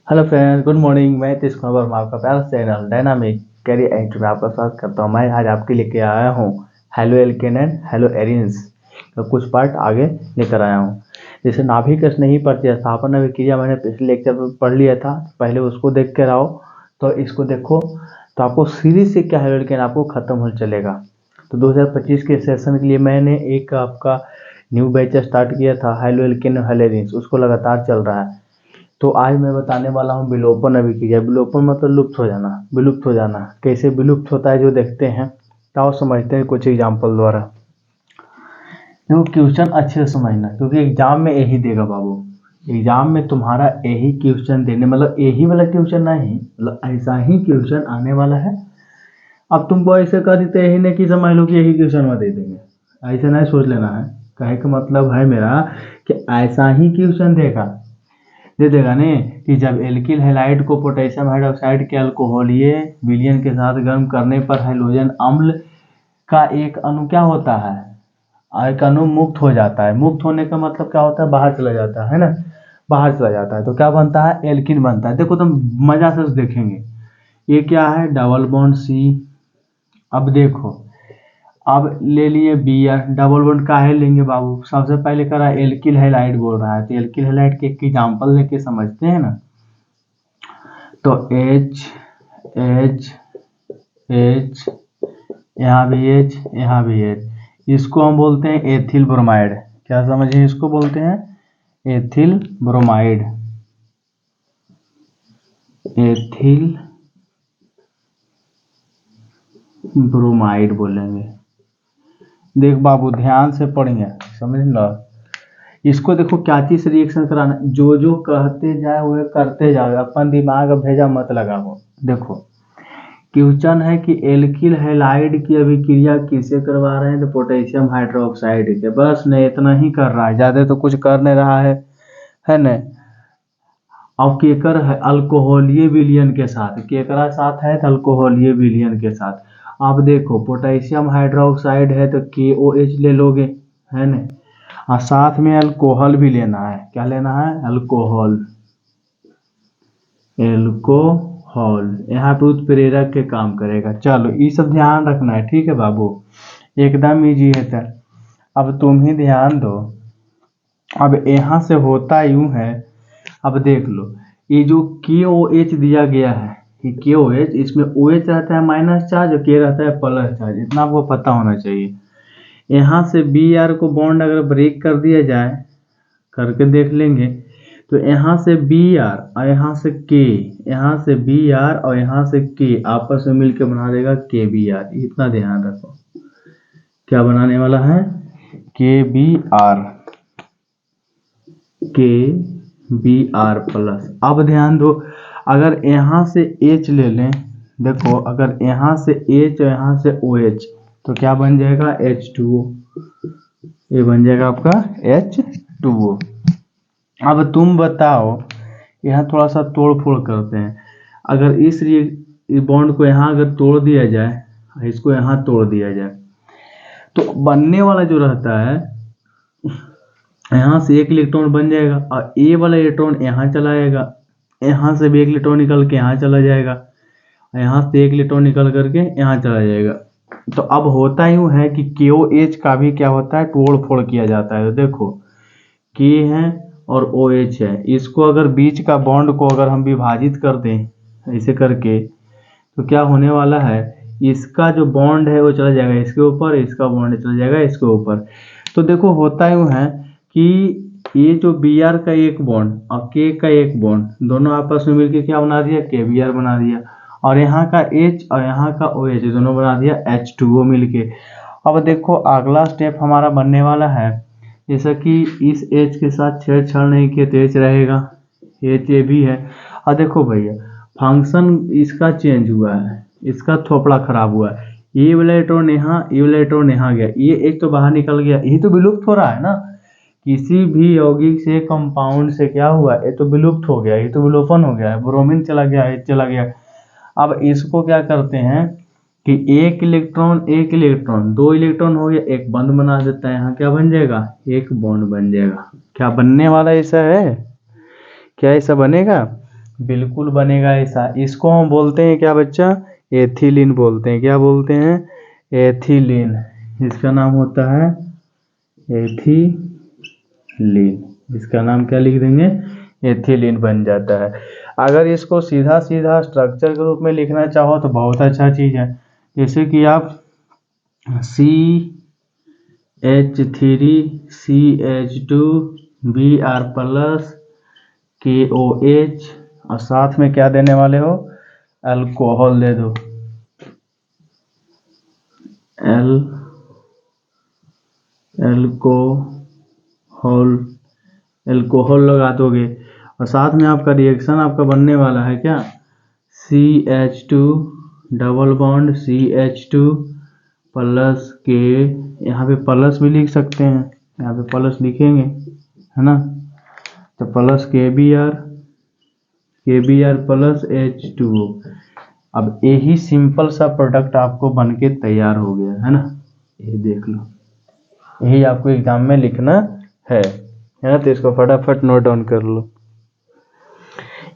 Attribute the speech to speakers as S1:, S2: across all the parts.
S1: Hello friends, good morning. मैं तीस खबर में आपका प्यारा चैनल डायनामिक कैरियर एंड में आपका स्वागत करता हूँ। मैं आज आपके लेके आया हूँ halo alkane and hello arenes का कुछ पार्ट आगे लेकर आया हूँ। जैसे नाभिक स्नेही प्रतिस्थापन अभिक्रिया मैंने पिछले लेक्चर में पढ़ लिया था, पहले उसको देख कर आओ। तो इसको देखो तो आपको सीरीज से क्या हेलो एल्केन आपको खत्म हो चलेगा। तो 2025 के सेशन के लिए मैंने एक आपका न्यू बैच स्टार्ट किया था हेलो एल्केन और हेलो एरिन्स, उसको लगातार चल रहा है। तो आज मैं बताने वाला हूँ विलोपन अभिक्रिया। विलोपन मतलब लुप्त हो जाना। विलुप्त हो जाना कैसे विलुप्त होता है जो देखते हैं, तो समझते हैं कुछ एग्जाम्पल द्वारा। देखो क्वेश्चन अच्छे से समझना, क्योंकि एग्जाम में यही देगा बाबू। एग्जाम में तुम्हारा यही क्वेश्चन देने, मतलब यही वाला क्वेश्चन नहीं, मतलब ऐसा ही क्वेश्चन आने वाला है। अब तुमको ऐसे कर देते यही नहीं कि समझ लो कि यही क्वेश्चन में दे देंगे, ऐसे नहीं सोच लेना है। कहे का मतलब है मेरा कि ऐसा ही क्वेश्चन दे देगा ने कि जब एल्किल हैलाइड को पोटेशियम हाइड्रोक्साइड के अल्कोहलीय विलयन के साथ गर्म करने पर हाइड्रोजन अम्ल का एक अणु क्या होता है, एक अणु मुक्त हो जाता है। मुक्त होने का मतलब क्या होता है, बाहर चला जाता है ना, बाहर चला जाता है। तो क्या बनता है, एल्किन बनता है। देखो तुम मजा से देखेंगे, ये क्या है, डबल बॉन्ड सी। अब देखो, अब ले लिए बी आर, डबल बॉन्ड काहे लेंगे बाबू, सबसे पहले करा एल्किल हैलाइड बोल रहा है, तो एल्किल हैलाइड के एक एग्जाम्पल लेके समझते हैं ना। तो एच एच एच, यहाँ भी एच, यहाँ भी एच, इसको हम बोलते हैं एथिल ब्रोमाइड। क्या समझिए, इसको बोलते हैं एथिल ब्रोमाइड। एथिल ब्रोमाइड बोलेंगे। देख बाबू ध्यान से पढ़िए, समझ लो। इसको देखो क्या चीज से रिएक्शन कराना, जो जो कहते जाए वो करते जाओ, अपन दिमाग भेजा मत लगाओ। देखो क्वेश्चन है कि एल्किल हैलाइड की अभिक्रिया किसे करवा रहे हैं, तो पोटेशियम हाइड्रोक्साइड के। बस नहीं, इतना ही कर रहा है, ज्यादा तो कुछ कर नहीं रहा है न। अब केकर है, अल्कोहलीय विलयन के साथ, केकरा साथ है, तो अल्कोहलीय विलयन के साथ। अब देखो पोटेशियम हाइड्रोक्साइड है तो KOH ले लोगे, है न। और साथ में अल्कोहल भी लेना है। क्या लेना है, अल्कोहल। एल्कोहल यहाँ पे उत्प्रेरक के काम करेगा। चलो ये सब ध्यान रखना है, ठीक है बाबू, एकदम इजी है। सर अब तुम ही ध्यान दो। अब यहाँ से होता यूं है, अब देख लो, ये जो KOH दिया गया है, ये KOH, इसमें OH रहता है माइनस चार्ज और K रहता है प्लस चार्ज, इतना आपको पता होना चाहिए। यहाँ से Br को बॉन्ड अगर ब्रेक कर दिया जाए, करके देख लेंगे, तो यहाँ से Br और यहाँ से K, यहाँ से Br और यहाँ से K आपस में मिलकर बना देगा KBr। इतना ध्यान रखो, क्या बनाने वाला है, KBr, KBr प्लस। अब ध्यान दो, अगर यहाँ से H ले लें, देखो अगर यहाँ से H और यहाँ से OH, तो क्या बन जाएगा, H2O। ये बन जाएगा आपका H2O। अब तुम बताओ, यहाँ थोड़ा सा तोड़ फोड़ करते हैं। अगर इस बॉन्ड को यहाँ अगर तोड़ दिया जाए, इसको यहाँ तोड़ दिया जाए, तो बनने वाला जो रहता है, यहाँ से एक इलेक्ट्रॉन बन जाएगा और ए वाला इलेक्ट्रॉन यहाँ चला जाएगा, यहाँ से भी एक इलेक्ट्रॉन निकल के यहाँ चला जाएगा, यहाँ से एक इलेक्ट्रॉन निकल करके यहाँ चला जाएगा। तो अब होता यूँ है कि KOH का भी क्या होता है, तोड़ फोड़ किया जाता है। तो देखो K है और OH है, इसको अगर बीच का बॉन्ड को अगर हम विभाजित कर दें ऐसे करके, तो क्या होने वाला है, इसका जो बॉन्ड है वो चला जाएगा इसके ऊपर, इसका बॉन्ड चला जाएगा इसके ऊपर। तो देखो होता यूँ है कि ये जो Br का एक बॉन्ड और K का एक बॉन्ड, दोनों आपस में मिलकर क्या बना दिया, KBr बना दिया। और यहाँ का H और यहाँ का OH दोनों बना दिया H2O मिलके। अब देखो अगला स्टेप हमारा बनने वाला है, जैसा कि इस H के साथ छेड़छाड़ नहीं किए तो H रहेगा, H ये भी है। और देखो भैया फंक्शन इसका चेंज हुआ है, इसका थोपड़ा खराब हुआ है, ये वाला इलेक्ट्रॉन यहाँ, ये वाला इलेक्ट्रॉन यहाँ गया, ये एक तो बाहर निकल गया, यही तो विलुप्त हो रहा है ना। किसी भी यौगिक से कंपाउंड से क्या हुआ, ये तो विलुप्त हो गया, ये तो विलोपन हो गया है, ब्रोमीन चला गया, H चला गया। अब इसको क्या करते हैं कि एक इलेक्ट्रॉन, दो इलेक्ट्रॉन हो गया, एक बंद बना देता है, यहाँ क्या बन जाएगा, एक बॉन्ड बन जाएगा। क्या बनने वाला ऐसा है, क्या ऐसा बनेगा। बिल्कुल बनेगा ऐसा। इसको हम बोलते हैं क्या बच्चा, एथिलीन बोलते हैं। क्या बोलते हैं, एथिलीन। इसका नाम होता है एथिलीन। इसका नाम क्या लिख देंगे, एथिलीन बन जाता है। अगर इसको सीधा सीधा स्ट्रक्चर के रूप में लिखना चाहो तो बहुत अच्छा चीज़ है। जैसे कि आप CH3CH2Br+ KOH और साथ में क्या देने वाले हो, अल्कोहल दे दो, अल्कोहल लगा दोगे। और साथ में आपका रिएक्शन आपका बनने वाला है क्या, CH2 double bond CH2 plus के, यहाँ पे प्लस भी लिख सकते हैं, यहाँ पे प्लस लिखेंगे है ना, तो प्लस KBr प्लस H2O। अब यही सिंपल सा प्रोडक्ट आपको बनके तैयार हो गया है ना, ये देख लो, यही आपको एग्जाम में लिखना है ना। तो इसको फटाफट नोट डाउन कर लो।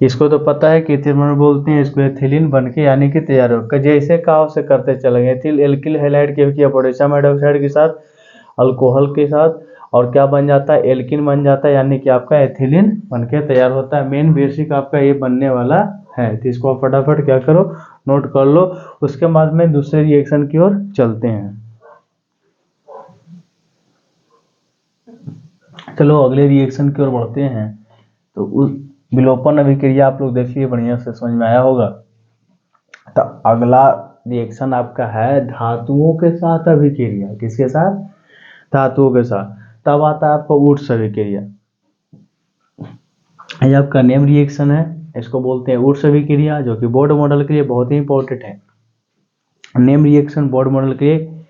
S1: इसको तो पता है कि इथेनॉल बोलते हैं, इसको एथिलीन बनके यानी कि तैयार हो। जैसे कहा से करते चलेंगे। एथिल एल्किल हैलाइड किया पोटेशियम हाइड्रोक्साइड के साथ, अल्कोहल के साथ, और क्या बन जाता है, एल्किन बन जाता है, यानी कि आपका एथिलीन बनके तैयार होता है। मेन बेसिक आपका ये बनने वाला है। तो इसको आप फटाफट क्या करो, नोट कर लो। उसके बाद में दूसरे रिएक्शन की ओर चलते हैं। चलो अगले रिएक्शन की ओर बढ़ते हैं। तो उस विलोपन अभिक्रिया आप लोग देखिए, बढ़िया से समझ में आया होगा। तो अगला रिएक्शन आपका है धातुओं के साथ अभिक्रिया। किसके साथ, धातुओं के साथ। तब आता है आपका वुड्स अभिक्रिया। ये आपका नेम रिएक्शन है, इसको बोलते हैं वुड्स अभिक्रिया, जो कि बोर्ड मॉडल के लिए बहुत ही इंपॉर्टेंट है। नेम रिएक्शन बोर्ड मॉडल के लिए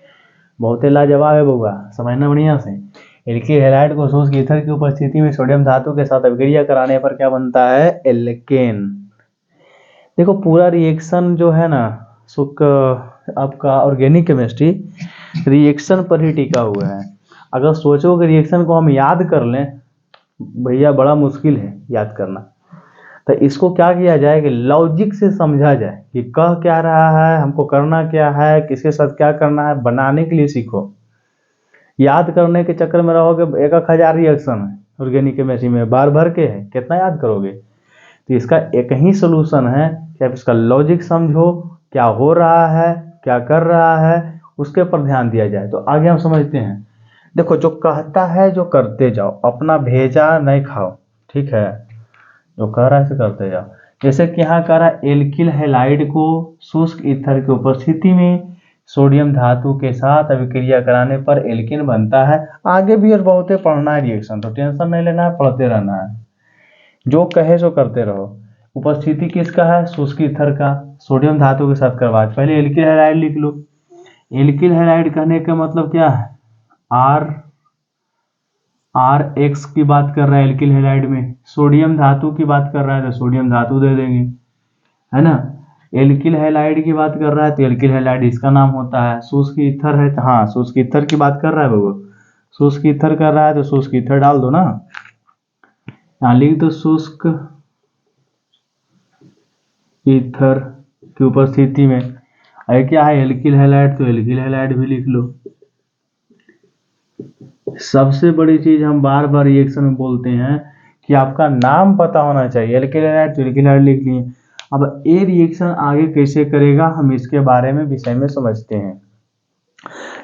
S1: बहुत ही लाजवाब है बउआ, समझना बढ़िया से। एल्किल हैलाइड को शुष्क ईथर की उपस्थिति में सोडियम धातु के साथ अभिक्रिया कराने पर क्या बनता है, एल्केन। देखो पूरा रिएक्शन जो है ना, शुष्क आपका ऑर्गेनिक केमिस्ट्री रिएक्शन पर ही टिका हुआ है। अगर सोचो कि रिएक्शन को हम याद कर लें, भैया बड़ा मुश्किल है याद करना। तो इसको क्या किया जाए कि लॉजिक से समझा जाए कि कह क्या रहा है, हमको करना क्या है, किसके साथ क्या करना है, बनाने के लिए सीखो। याद करने के चक्कर में रहोगे, 1000 रिएक्शन है ऑर्गेनिक केमिस्ट्री में, बार भर के है, कितना याद करोगे। तो इसका एक ही सोल्यूशन है कि आप इसका लॉजिक समझो, क्या हो रहा है, क्या कर रहा है, उसके पर ध्यान दिया जाए। तो आगे हम समझते हैं। देखो जो कहता है जो करते जाओ, अपना भेजा नहीं खाओ, ठीक है। जो कह रहा है इसे करते जाओ। जैसे कि यहाँ कह रहा है एल्किल हैलाइड को शुष्क ईथर की उपस्थिति में सोडियम धातु के साथ अभिक्रिया कराने पर एल्किन बनता है। आगे भी और बहुत पढ़ना है रिएक्शन, तो टेंशन नहीं लेना है, पढ़ते रहना है। जो कहे सो करते रहो। उपस्थिति किसका है, शुष्क ईथर का, सोडियम धातु के साथ करवा। पहले एल्किल हैलाइड लिख लो। एल्किल हैलाइड कहने का मतलब क्या है, RX की बात कर रहा है एल्किल हैलाइड में, सोडियम धातु की बात कर रहा है तो सोडियम धातु दे देंगे, है ना। एल्किल हैलाइड की बात कर रहा है तो एल्किल हैलाइड इसका नाम होता है। शुष्क ईथर है तो हाँ, शुष्क ईथर की बात कर रहा है बाबू, शुष्क ईथर कर रहा है तो शुष्क ईथर डाल दो ना, यहाँ लिख दो शुष्क ईथर की उपस्थिति में। अरे क्या है, एल्किल हैलाइड, तो एल्किल हैलाइड भी लिख लो। सबसे बड़ी चीज हम बार बार रिएक्शन में बोलते हैं कि आपका नाम पता होना चाहिए। एल्किल हैलाइड तो एल्किल हैलाइड लिख लिए। अब ये रिएक्शन आगे कैसे करेगा, हम इसके बारे में विषय में समझते हैं।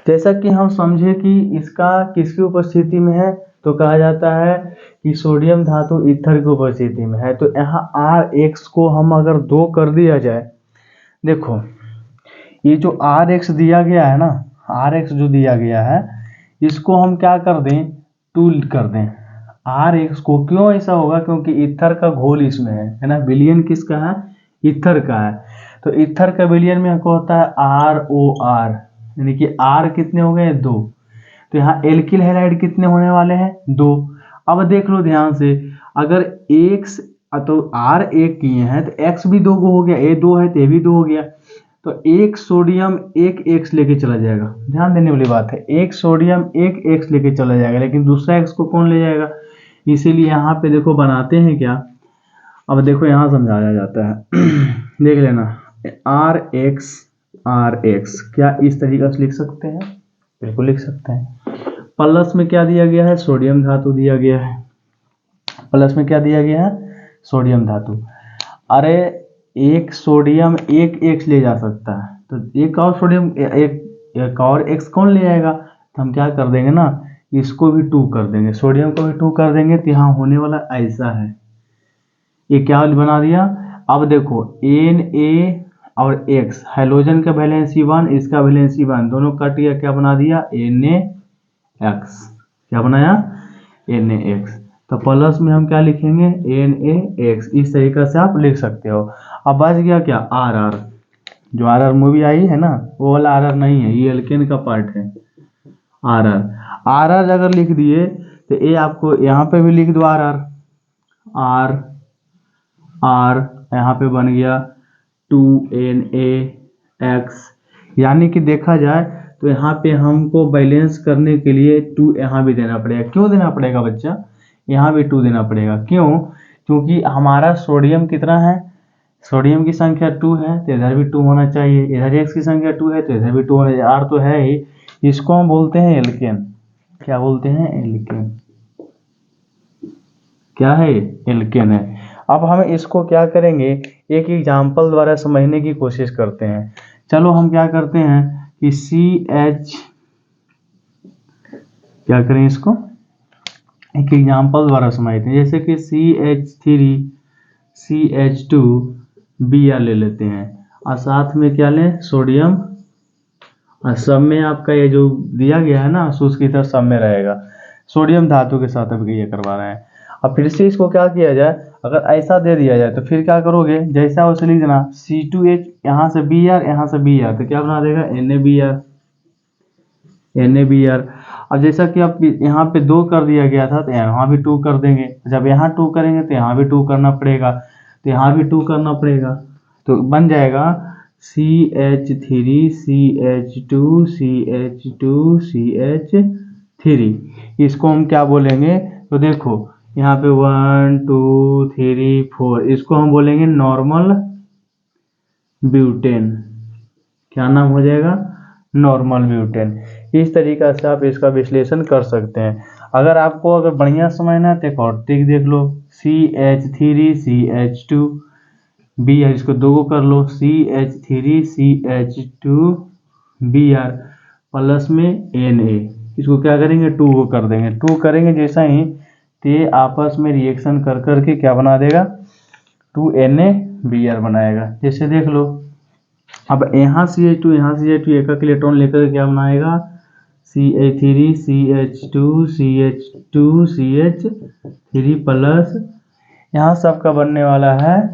S1: जैसा कि हम समझे कि इसका किसकी उपस्थिति में है, तो कहा जाता है कि सोडियम धातु ईथर की उपस्थिति में है। तो यहाँ RX को हम अगर 2 कर दिया जाए, देखो ये जो RX दिया गया है ना, RX जो दिया गया है, इसको हम क्या कर दें, 2 कर दें RX को। क्यों ऐसा होगा, क्योंकि ईथर का घोल इसमें है ना। विलयन किसका है, ईथर का है। तो ईथर का विलयन में हमको होता है ROR, यानी कि R कितने हो गए, 2। तो यहाँ एल्किल हैलाइड कितने होने वाले हैं, 2। अब देख लो ध्यान से, अगर X तो R 1 किए हैं तो X भी 2 हो गया, A 2 है तो A भी 2 हो गया। तो एक सोडियम एक X लेके चला जाएगा, ध्यान देने वाली बात है। एक सोडियम एक X लेके चला जाएगा, लेकिन दूसरा X को कौन ले जाएगा। इसीलिए यहाँ पे देखो बनाते हैं क्या, अब देखो यहाँ समझाया जाता है देख लेना, आर एक्स क्या इस तरीके से लिख सकते हैं? बिल्कुल लिख सकते हैं। प्लस में क्या दिया गया है? सोडियम धातु दिया गया है। प्लस में क्या दिया गया है? सोडियम धातु। अरे एक सोडियम एक एक्स ले जा सकता है, तो एक और सोडियम एक और एक्स कौन ले जाएगा? तो हम क्या कर देंगे ना, इसको भी 2 कर देंगे, सोडियम को भी 2 कर देंगे। तो यहाँ होने वाला ऐसा है, ये क्या बना दिया। अब देखो Na और X, हाइड्रोजन का वैलेंसी 1, इसका वैलेंसी 1, दोनों कट गया, क्या बना दिया? NaX। क्या बनाया? NaX। तो प्लस में हम क्या लिखेंगे? NaX। इस तरीके से आप लिख सकते हो। अब बच गया क्या? RR। जो RR मूवी आई है ना, वो वाला RR नहीं है, ये एल्केन का पार्ट है। RR अगर लिख दिए तो ये आपको यहाँ पे भी लिख दो RR। R यहाँ पे बन गया 2NaX। यानी कि देखा जाए तो यहाँ पे हमको बैलेंस करने के लिए 2 यहाँ भी देना पड़ेगा। क्यों देना पड़ेगा बच्चा? यहाँ भी 2 देना पड़ेगा। क्यों? क्योंकि हमारा सोडियम कितना है? सोडियम की संख्या 2 है, तो इधर भी 2 होना चाहिए। इधर X की संख्या 2 है, तो इधर भी 2 होना चाहिए। R तो है ही। इसको हम बोलते हैं एल्केन। क्या बोलते हैं? एल्केन। क्या है? एल्केन है। अब हम इसको क्या करेंगे, एक एग्जाम्पल द्वारा समझने की कोशिश करते हैं। चलो हम क्या करते हैं कि CH, क्या करें इसको एक एग्जाम्पल द्वारा समझते हैं। जैसे कि CH3 CH2 Br ले लेते हैं, और साथ में क्या लें? सोडियम। और सब में आपका ये जो दिया गया है ना, सूस की तरह सब में रहेगा। सोडियम धातु के साथ अभी ये करवा रहे हैं। अब फिर से इसको क्या किया जाए, अगर ऐसा दे दिया जाए तो फिर क्या करोगे? जैसा उसे लिख देना, C2H यहाँ से Br, यहाँ से Br, तो क्या बना देगा? NaBr। अब जैसा कि अब यहाँ पे 2 कर दिया गया था, तो यहाँ भी 2 कर देंगे। जब यहाँ 2 करेंगे तो यहाँ भी 2 करना पड़ेगा, तो यहाँ भी 2 करना पड़ेगा। तो बन जाएगा CH3 CH2 CH2 CH3। इसको हम क्या बोलेंगे? तो देखो यहाँ पे 1 2 3 4, इसको हम बोलेंगे नॉर्मल ब्यूटेन। क्या नाम हो जाएगा? Normal butane. इस तरीका से आप इसका विश्लेषण कर सकते हैं। अगर आपको अगर बढ़िया समझना है तो एक और ट्रिक देख लो, CH3 CH2 Br, इसको 2 को कर लो, CH3 CH2 Br प्लस में Na, इसको क्या करेंगे? 2 को कर देंगे। 2 करेंगे जैसा ही, तो ये आपस में रिएक्शन कर करके क्या बना देगा? 2NaBr बनाएगा। जैसे देख लो, अब यहाँ CH2 यहाँ CH2 एक इलेक्ट्रॉन लेकर क्या बनाएगा? CH3 CH2 CH2 CH3 plus, यहाँ सबका बनने वाला है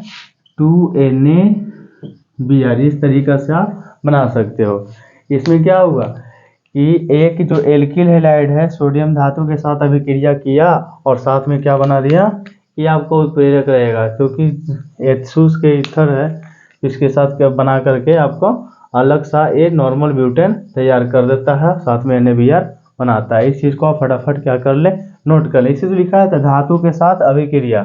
S1: 2NaBr। इस तरीका से आप बना सकते हो। इसमें क्या हुआ कि एक जो एल्किल हैलाइड है सोडियम धातु के साथ अभिक्रिया किया, और साथ में क्या बना दिया? ये आपको उत्प्रेरक रहेगा, क्योंकि सूस के ईथर है, इसके साथ क्या बना करके आपको अलग सा एक नॉर्मल ब्यूटेन तैयार कर देता है, साथ में NaBr बनाता है। इस चीज़ को आप फटाफट क्या कर ले, नोट कर ले। इसी तो लिखा है धातु के साथ अभिक्रिया,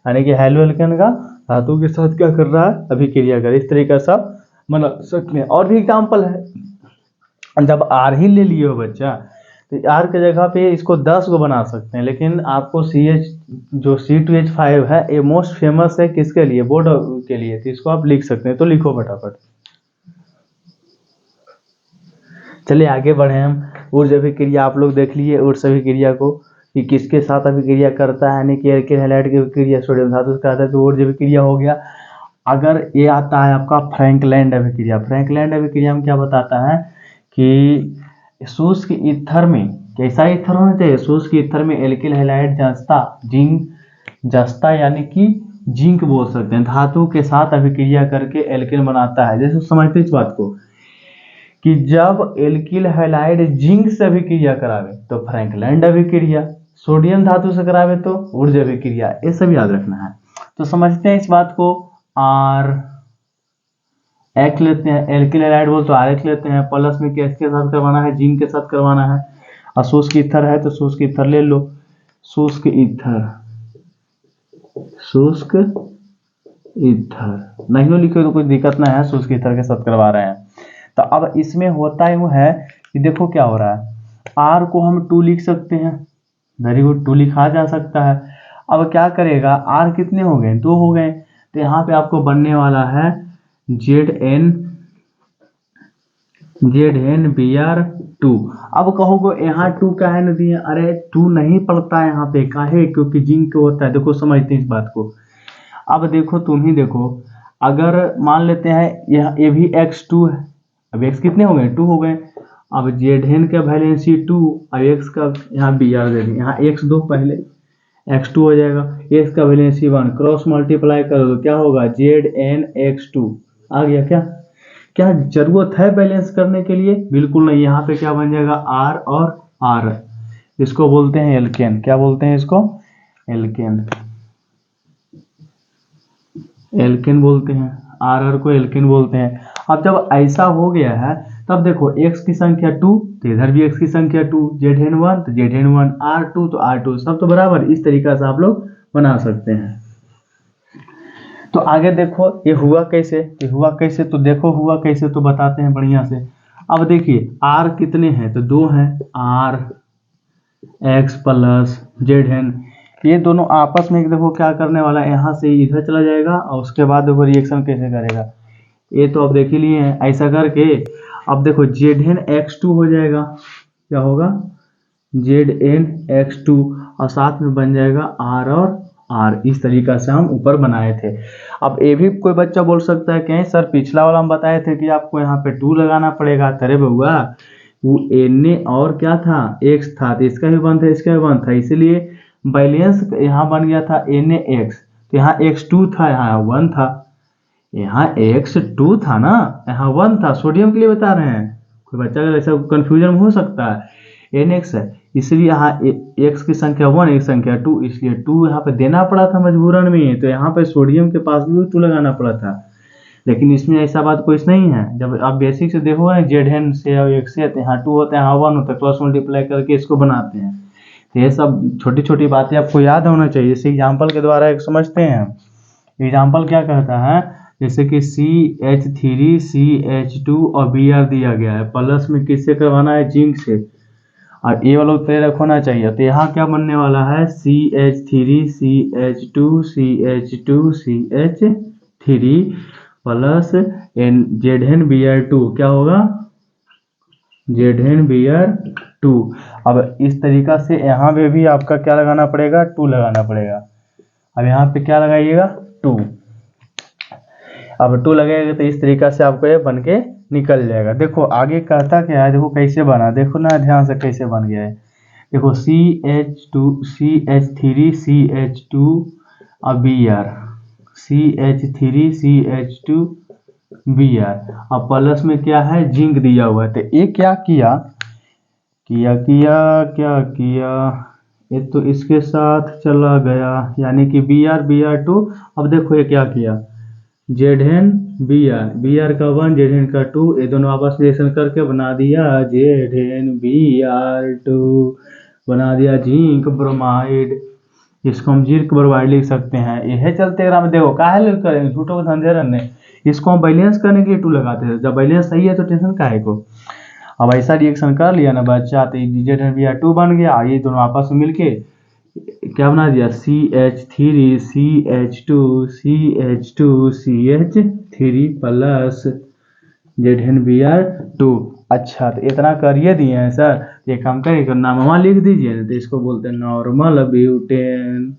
S1: यानी कि हैलोएल्केन का धातु के साथ क्या कर रहा है? अभिक्रिया कर। इस तरीके से आप बना सकते हैं। और भी एग्जाम्पल है, जब R ही ले लिए हो बच्चा, तो R की जगह पे इसको 10 को बना सकते हैं। लेकिन आपको CH जो C2H5 है, ये मोस्ट फेमस है किसके लिए? बोर्ड के लिए। तो इसको आप लिख सकते हैं, तो लिखो फटाफट। चलिए आगे बढ़े हम। ऊर्जा अभिक्रिया आप लोग देख लिए, ऊर्जा अभिक्रिया को कि किसके साथ अभिक्रिया करता है, यानी कि एल्किल हैलाइड की अभिक्रिया सोडियम धातु से करता है, तो ऊर्जा अभिक्रिया हो गया। अगर ये आता है आपका फ्रैंकलैंड अभिक्रिया। फ्रैंकलैंड अभिक्रिया में क्या बताता है कि शुष्क ईथर में कैसा ईथर होना चाहिए? शुष्क ईथर में एल्किल हैलाइड जस्ता यानी कि जिंक बोल सकते हैं, धातु के साथ अभिक्रिया करके एल्किल बनाता है। जैसे समझते इस बात को कि जब एल्किल हैलाइड जिंक से अभिक्रिया करावे तो फ्रैंकलैंड अभिक्रिया, सोडियम धातु से करावे तो ऊर्जा अभिक्रिया। ये सब याद रखना है। तो समझते हैं इस बात को। R X लेते हैं, एल्किल हैलाइड बोल तो RX लेते हैं, प्लस में किसके साथ करवाना है? जिंक के साथ करवाना है। और शुष्क ईथर है तो शुष्क ईथर ले लो। शुष्क ईथर, शुष्क इधर नहीं लिखे तो कोई दिक्कत ना है, सो उसकी तरह के साथ करवा रहे हैं। तो अब इसमें होता यूँ है कि देखो क्या हो रहा है, आर को हम 2 लिख सकते हैं, वेरी गुड, 2 लिखा जा सकता है। अब क्या करेगा, आर कितने हो गए, 2 हो गए, तो यहाँ पे आपको बनने वाला है जेड एन बी आर 2। अब कहोगे यहाँ 2 काहे न दिए, अरे 2 नहीं पड़ता है यहाँ पे, काहे, क्योंकि जिंक होता है। देखो समझते हैं इस बात को। अब देखो तुम ही देखो, अगर मान लेते हैं ये भी x2 है, अब x कितने हो गए, 2 हो गए। अब जेड का वैलेंसी 2, अब x का यहाँ बी आर दे दें, यहाँ x दो पहले, x2 हो जाएगा, x का वैलेंसी 1, क्रॉस मल्टीप्लाई करो तो क्या होगा, ZnX2 आ गया। क्या क्या जरूरत है बैलेंस करने के लिए, बिल्कुल नहीं। यहाँ पे क्या बन जाएगा, R और R, इसको बोलते हैं एल्केन। क्या बोलते हैं इसको, एल्केन, एल्केन बोलते हैं, आर को एल्केन बोलते हैं। अब जब ऐसा हो गया है, तब देखो x की संख्या 2 तो इधर भी x की संख्या 2, ZN1 तो ZN1, R2 तो R2, सब तो बराबर। इस तरीका से आप लोग बना सकते हैं। तो आगे देखो ये हुआ कैसे, ये हुआ कैसे, तो देखो हुआ कैसे तो बताते हैं बढ़िया से। अब देखिए R कितने हैं, तो 2 हैं, R x प्लस ZN, ये दोनों आपस में देखो क्या करने वाला है, यहाँ से इधर चला जाएगा और उसके बाद देखो रिएक्शन कैसे करेगा, ये तो अब देख ही लिए हैं। ऐसा करके अब देखो ZnX2 हो जाएगा, क्या होगा, ZnX2, और साथ में बन जाएगा R और R। इस तरीका से हम ऊपर बनाए थे। अब ये भी कोई बच्चा बोल सकता है कि सर पिछला वाला हम बताए थे कि आपको यहाँ पे 2 लगाना पड़ेगा। अरे बउआ, वो Na और क्या था, x था, तो इसका भी 1 था, इसका भी 1 था, इसीलिए बैलेंस यहाँ बन गया था NaX। तो यहाँ x2 था, यहाँ 1 था, यहाँ x2 था ना, यहाँ 1 था। सोडियम के लिए बता रहे हैं, कोई बच्चा अगर ऐसा कंफ्यूजन हो सकता है, NX है, इसलिए यहाँ x की संख्या 1, एक संख्या 2, इसलिए 2 यहाँ पे देना पड़ा था मजबूरन में। तो यहाँ पे सोडियम के पास भी 2 लगाना पड़ा था, लेकिन इसमें ऐसा बात कुछ नहीं है। जब आप बेसिक से देखो ZN से और x से, तो यहाँ 2 होता है, यहाँ 1 होता है, क्रॉस मल्टीप्लाई करके इसको बनाते हैं। तो ये सब छोटी छोटी बातें आपको याद होना चाहिए। जैसे एग्जाम्पल के द्वारा एक समझते हैं। एग्जाम्पल क्या कहता है, जैसे कि CH3 CH2 और Br दिया गया है, प्लस में किससे करवाना है, जिंक से, और ये वाला उत्तर रखना चाहिए। तो यहाँ क्या बनने वाला है, CH3 CH2 CH2 CH3 plus ZnBr2, क्या होगा, ZnBr2। अब इस तरीका से यहाँ पे भी आपका क्या लगाना पड़ेगा, 2 लगाना पड़ेगा। अब यहाँ पे क्या लगाइएगा, 2। अब 2 लगेगा तो इस तरीका से आपको ये बन के निकल जाएगा। देखो आगे कहता क्या है, देखो कैसे बना, देखो ना ध्यान से कैसे बन गया है। देखो CH3 CH2 और Br, CH3 CH2 Br, अब प्लस में क्या है, जिंक दिया हुआ है। तो ये क्या किया, क्या किया, ये तो इसके साथ चला गया, यानी कि Br2। अब देखो ये क्या किया, Br का 1 Zn का 2, ये दोनों आपस में रिएक्शन करके बना दिया ZnBr2, बना दिया जिंक ब्रोमाइड। इसको हम जिंक ब्रोमाइड लिख सकते हैं। यह चलते ग्राम, देखो काहे लिख करेंगे, झूठों को धंधे रहने, इसको हम बैलेंस करने के लिए 2 लगाते हैं। जब बैलेंस सही है तो टेंशन काहे को। अब ऐसा रिएक्शन कर लिया ना बच्चा, तो ZnBr2 बन गया, ये दोनों आपस में मिलके क्या बना दिया, CH3 CH2 CH2 CH3 plus ZnBr2। अच्छा, तो इतना करिए दिए हैं सर, ये काम करिए, नाम लिख दीजिए, तो इसको बोलते हैं नॉर्मल ब्यूटेन।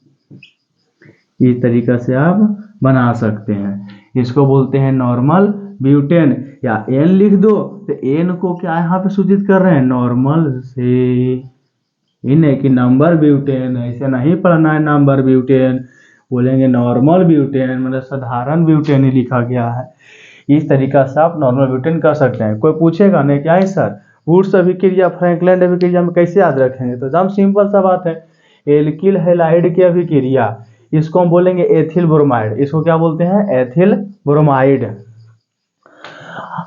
S1: इस तरीका से आप बना सकते हैं, इसको बोलते हैं नॉर्मल ब्यूटेन। या N लिख दो, तो N को क्या यहाँ पे सूचित कर रहे हैं, नॉर्मल से, ये नहीं कि नंबर ब्यूटेन, ऐसे नहीं पढ़ना है। नंबर ब्यूटेन बोलेंगे, नॉर्मल ब्यूटेन मतलब साधारण ब्यूटेन ही लिखा गया है। इस तरीका से आप नॉर्मल ब्यूटेन कर सकते हैं। कोई पूछेगा नहीं क्या है सर वुड्स अभिक्रिया फ्रैंकलैंड अभिक्रिया में कैसे याद रखेंगे, तो एकदम सिंपल सा बात है, एल्किल हैलाइड की अभिक्रिया, इसको हम बोलेंगे एथिल ब्रोमाइड। इसको क्या बोलते हैं, एथिल ब्रोमाइड।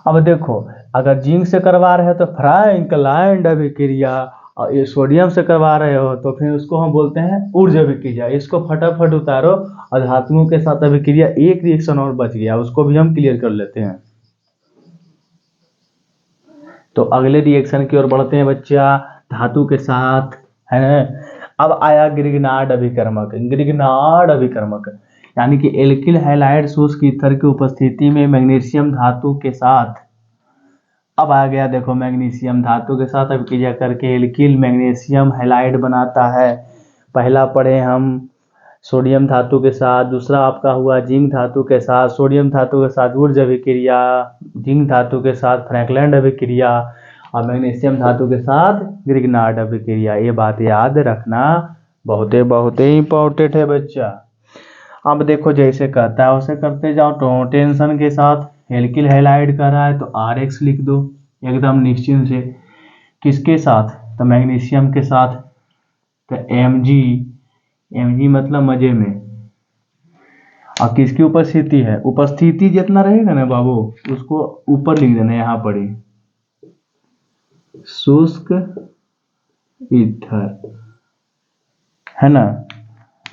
S1: अब देखो अगर जिंक से करवा रहे हैं तो फ्रैंकलैंड अभिक्रिया, और ये सोडियम से करवा रहे हो तो फिर उसको हम बोलते हैं ऊर्जा अभिक्रिया। इसको फटाफट उतारो और धातुओं के साथ अभिक्रिया, एक रिएक्शन और बच गया, उसको भी हम क्लियर कर लेते हैं। तो अगले रिएक्शन की ओर बढ़ते हैं बच्चा, धातु के साथ है। अब आया ग्रिग्नार्ड अभिकर्मक। ग्रिग्नार्ड अभिकर्मक यानी कि एल्किल हैलाइड शुष्क ईथर की उपस्थिति में मैग्नीशियम धातु के साथ, अब आ गया देखो, मैग्नीशियम धातु के साथ अभिक्रिया करके एल्किल मैग्नीशियम हैलाइड बनाता है। पहला पढ़े हम सोडियम धातु के साथ, दूसरा आपका हुआ जिंक धातु के साथ, सोडियम धातु के साथ वुर्ज अभिक्रिया, जिंक धातु के साथ फ्रैंकलैंड अभिक्रिया और मैग्नीशियम धातु के साथ ग्रिग्नार्ड अभिक्रिया। ये बात याद रखना बहुत ही इंपॉर्टेंट है बच्चा। अब देखो जैसे कहता है वैसे करते जाओ। तो टेंशन के साथ एल्किल हैलाइड कर रहा है तो RX लिख दो एकदम निश्चिंत से। किसके साथ? तो मैग्नीशियम के साथ, तो Mg मतलब मजे में। और किसकी उपस्थिति है? उपस्थिति जितना रहेगा ना बाबू उसको ऊपर लिख देना, यहाँ पर ही शुष्क ईथर, है ना।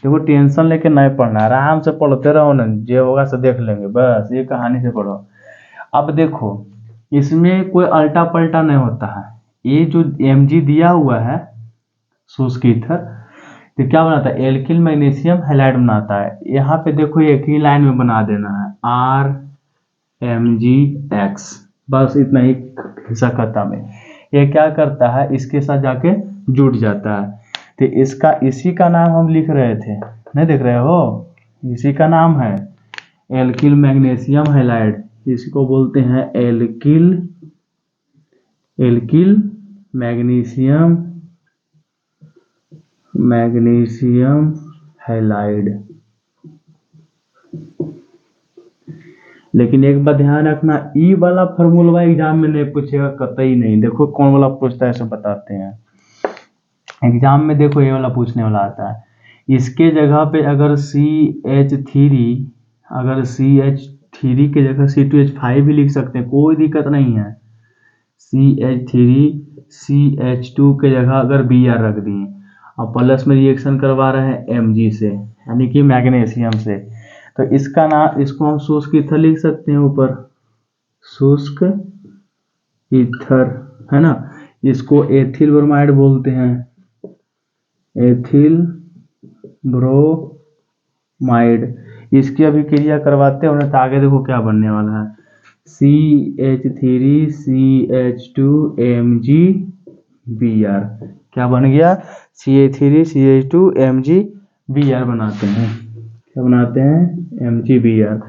S1: देखो टेंशन लेके नहीं पढ़ना, आराम से पढ़ते रहो ना, जो होगा सब देख लेंगे, बस ये कहानी से पढ़ो। अब देखो इसमें कोई अल्टा पल्टा नहीं होता है। ये जो Mg दिया हुआ है शुष्क ईथर, तो क्या बनाता है? एल्किल मैग्नीशियम हैलाइड बनाता है। यहाँ पे देखो एक ही लाइन में बना देना है RMgX, बस इतना ही हिस्सा खत्म है। ये क्या करता है? इसके साथ जाके जुड़ जाता है। तो इसका इसी का नाम हम लिख रहे थे, नहीं देख रहे हो? इसी का नाम है एल्किल मैग्नीशियम हैलाइड। इसको बोलते हैं एल्किल मैग्नीशियम हैलाइड। लेकिन एक बात ध्यान रखना, ई वाला फॉर्मूला एग्जाम में नहीं पूछेगा, कतई नहीं। देखो कौन वाला पूछता है, सब बताते हैं एग्जाम में। देखो ये वाला पूछने वाला आता है। इसके जगह पे अगर CH3 के जगह C2H5 भी लिख सकते हैं, कोई दिक्कत नहीं है। CH2 के जगह अगर Br रख दिए और प्लस में रिएक्शन करवा रहे हैं Mg से, यानी कि मैग्नीशियम से, तो इसका नाम, इसको हम शुष्क ईथर लिख सकते हैं ऊपर, शुष्क ईथर, है ना। इसको एथिल ब्रोमाइड बोलते हैं, एथिल ब्रोमाइड। इसकी अभिक्रिया करवाते हैं तो आगे देखो क्या बनने वाला है, CH3CH2MgBr। क्या बन गया? CH3CH2MgBr बनाते हैं। क्या बनाते हैं? MgBr।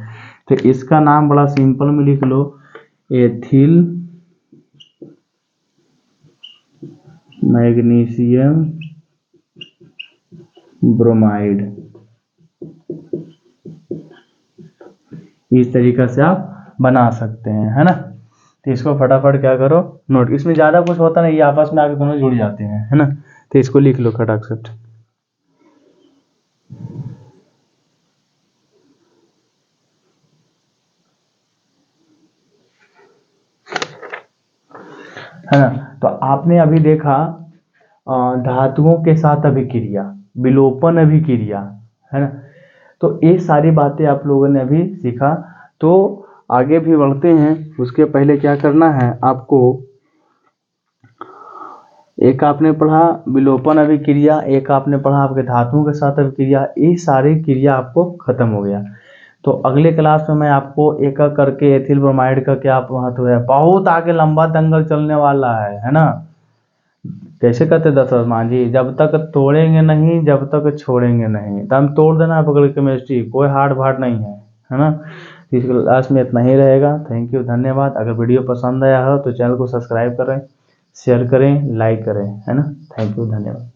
S1: तो इसका नाम बड़ा सिंपल में लिख लो, एथिल मैग्नीशियम ब्रोमाइड। इस तरीका से आप बना सकते हैं, है ना। तो इसको फटाफट क्या करो, नोट। इसमें ज़्यादा कुछ होता नहीं, ये आपस में आके दोनों जुड़ जाते हैं, है ना। तो इसको लिख लो खटाखट, है ना। तो आपने अभी देखा धातुओं के साथ अभिक्रिया, विलोपन अभिक्रिया, है ना। तो ये सारी बातें आप लोगों ने अभी सीखा। तो आगे भी बढ़ते हैं, उसके पहले क्या करना है आपको, एक आपने पढ़ा विलोपन अभिक्रिया, एक आपने पढ़ा आपके धातुओं के साथ अभिक्रिया। ये सारी क्रिया आपको खत्म हो गया। तो अगले क्लास में मैं आपको एक एक करके एथिल ब्रोमाइड का क्या महत्व है, बहुत आगे लंबा दंगल चलने वाला है ना। कैसे कहते दशरथ मान जी, जब तक तोड़ेंगे नहीं, जब तक छोड़ेंगे नहीं। तो हम तोड़ देना है पकड़ केमिस्ट्री, कोई हार्ड भाट नहीं है ना। तो इस क्लास में इतना ही रहेगा। थैंक यू, धन्यवाद। अगर वीडियो पसंद आया हो तो चैनल को सब्सक्राइब करें, शेयर करें, लाइक करें, है ना। थैंक यू, धन्यवाद।